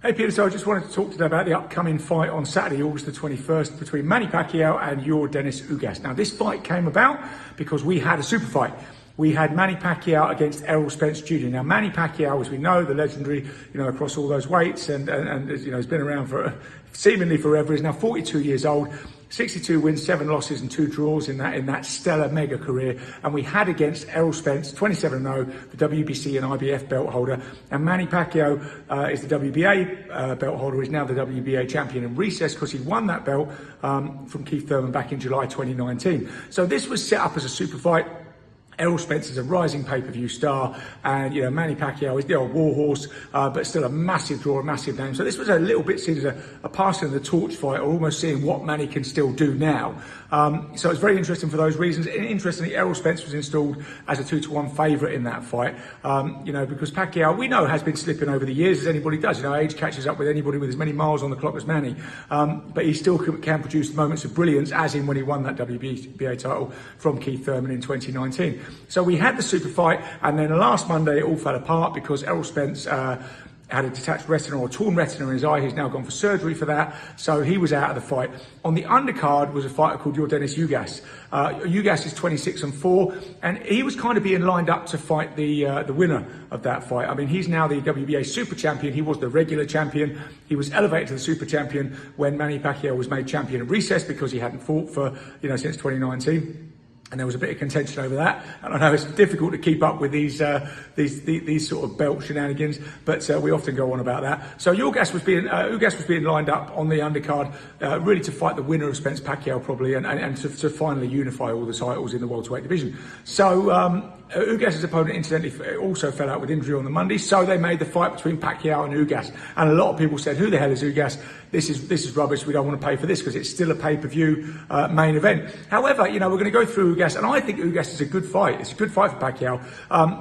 Hey Peter, so I just wanted to talk today about the upcoming fight on Saturday, August the 21st, between Manny Pacquiao and Yordenis Ugas. Now, this fight came about because we had a super fight. We had Manny Pacquiao against Errol Spence Jr. Now, Manny Pacquiao, as we know, the legendary, across all those weights, and has been around for seemingly forever. He's now 42 years old. 62 wins, 7 losses and 2 draws in that stellar mega career. And we had against Errol Spence, 27-0, the WBC and IBF belt holder. And Manny Pacquiao is the WBA belt holder. He's now the WBA champion in recess because he won that belt from Keith Thurman back in July 2019. So this was set up as a super fight. Errol Spence is a rising pay-per-view star, and Manny Pacquiao is the old warhorse, but still a massive draw, a massive name. So this was a little bit seen as a passing of the torch fight, or almost seeing what Manny can still do now. So it's very interesting for those reasons. And interestingly, Errol Spence was installed as a 2-1 favourite in that fight. Because Pacquiao, we know, has been slipping over the years, as anybody does. Age catches up with anybody with as many miles on the clock as Manny, but he still can produce moments of brilliance, as in when he won that WBA title from Keith Thurman in 2019. So we had the super fight, and then last Monday it all fell apart because Errol Spence had a detached retina, or a torn retina in his eye. He's now gone for surgery for that, so he was out of the fight. On the undercard was a fighter called Yordenis Ugas. Ugas is 26-4, and he was kind of being lined up to fight the winner of that fight. I mean, he's now the WBA super champion. He was the regular champion. He was elevated to the super champion when Manny Pacquiao was made champion in recess because he hadn't fought for since 2019. And there was a bit of contention over that. And I know it's difficult to keep up with these sort of belt shenanigans, but we often go on about that. So Ugas was being lined up on the undercard, really to fight the winner of Spence Pacquiao probably, and to finally unify all the titles in the welterweight division. So Ugas' opponent, incidentally, also fell out with injury on the Monday, so they made the fight between Pacquiao and Ugas. And a lot of people said, "Who the hell is Ugas? This is rubbish. We don't want to pay for this," because it's still a pay-per-view main event. However, we're going to go through Ugas, and I think Ugas is a good fight. It's a good fight for Pacquiao.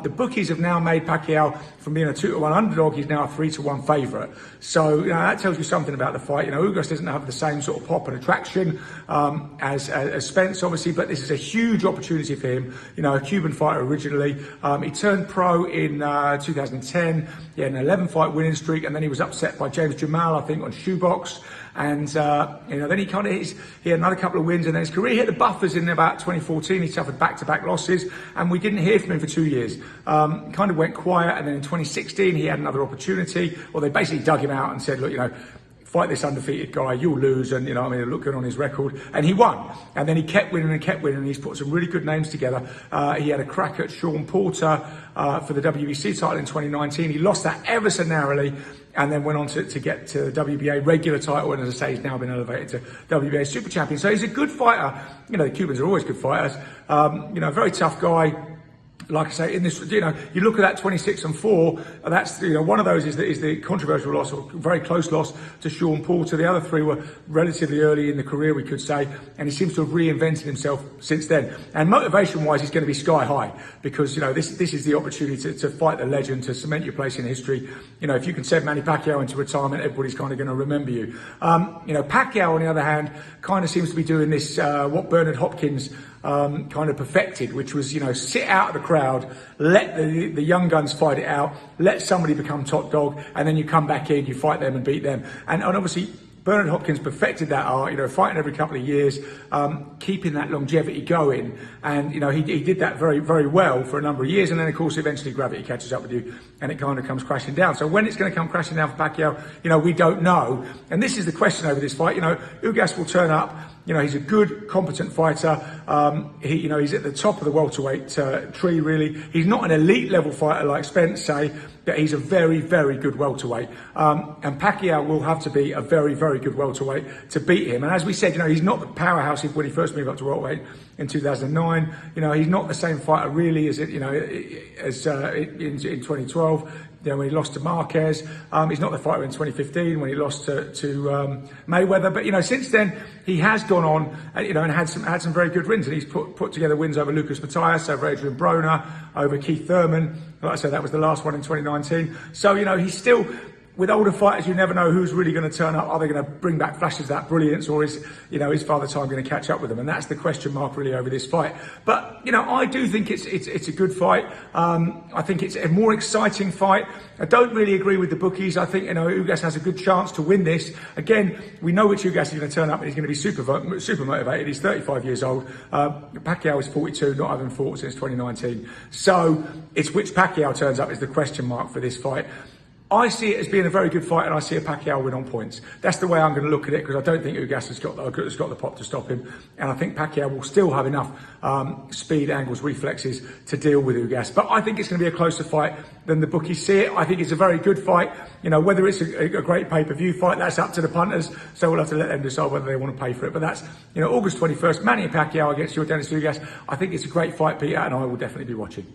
The bookies have now made Pacquiao, from being a 2-1 underdog, he's now a 3-1 favourite. So that tells you something about the fight. Ugas doesn't have the same sort of pop and attraction as Spence, obviously, but this is a huge opportunity for him. A Cuban fighter originally. He turned pro in 2010. He had an 11-fight winning streak, and then he was upset by James Jamal, I think, on Shoebox. And then he had another couple of wins, and then his career hit the buffers in about 2014. He suffered back-to-back losses, and we didn't hear from him for 2 years. Kind of went quiet, and then in 2016 he had another opportunity. Well, they basically dug him out and said, "Look, fight this undefeated guy, you'll lose," and it looked good on his record, and he won. And then he kept winning and kept winning, and he's put some really good names together. He had a crack at Sean Porter for the WBC title in 2019. He lost that ever so narrowly, and then went on to get to the WBA regular title, and as I say, he's now been elevated to WBA super champion. So he's a good fighter. The Cubans are always good fighters. Very tough guy. Like I say, in this, you look at that 26-4. That's one of those is the controversial loss, or very close loss, to Sean Porter. The other 3 were relatively early in the career, we could say, and he seems to have reinvented himself since then. And motivation-wise, he's going to be sky high because this is the opportunity to fight the legend, to cement your place in history. If you can send Manny Pacquiao into retirement, everybody's kind of going to remember you. Pacquiao, on the other hand, kind of seems to be doing this what Bernard Hopkins kind of perfected, which was sit out of the crowd, let the young guns fight it out, let somebody become top dog, and then you come back in, you fight them and beat them. And obviously Bernard Hopkins perfected that art, fighting every couple of years, keeping that longevity going. And he did that very, very well for a number of years, and then of course eventually gravity catches up with you and it kind of comes crashing down. So when it's going to come crashing down for Pacquiao, we don't know. And this is the question over this fight. Ugas will turn up. He's a good, competent fighter. He's at the top of the welterweight tree, really. He's not an elite level fighter like Spence, say, but he's a very, very good welterweight. And Pacquiao will have to be a very, very good welterweight to beat him. And as we said, he's not the powerhouse when he first moved up to welterweight in 2009. He's not the same fighter really as in 2012. When he lost to Marquez. He's not the fighter in 2015 when he lost to Mayweather. But since then he has gone on and had some very good wins, and he's put together wins over Lucas Matthias, over Adrian Broner, over Keith Thurman. Like I said, that was the last one in 2019. So he's still with older fighters, you never know who's really going to turn up. Are they going to bring back flashes of that brilliance, or is Father Time going to catch up with them? And that's the question mark really over this fight. But I do think it's a good fight. I think it's a more exciting fight. I don't really agree with the bookies. I think Ugas has a good chance to win this. Again, we know which Ugas is going to turn up, and he's going to be super motivated. He's 35 years old. Pacquiao is 42, not having fought since 2019. So it's which Pacquiao turns up is the question mark for this fight. I see it as being a very good fight, and I see a Pacquiao win on points. That's the way I'm going to look at it, because I don't think Ugas has got the pop to stop him, and I think Pacquiao will still have enough speed, angles, reflexes to deal with Ugas. But I think it's going to be a closer fight than the bookies see it. I think it's a very good fight. Whether it's a great pay-per-view fight, that's up to the punters, so we'll have to let them decide whether they want to pay for it. But that's August 21st, Manny Pacquiao against Yordenis Ugas. I think it's a great fight, Peter, and I will definitely be watching.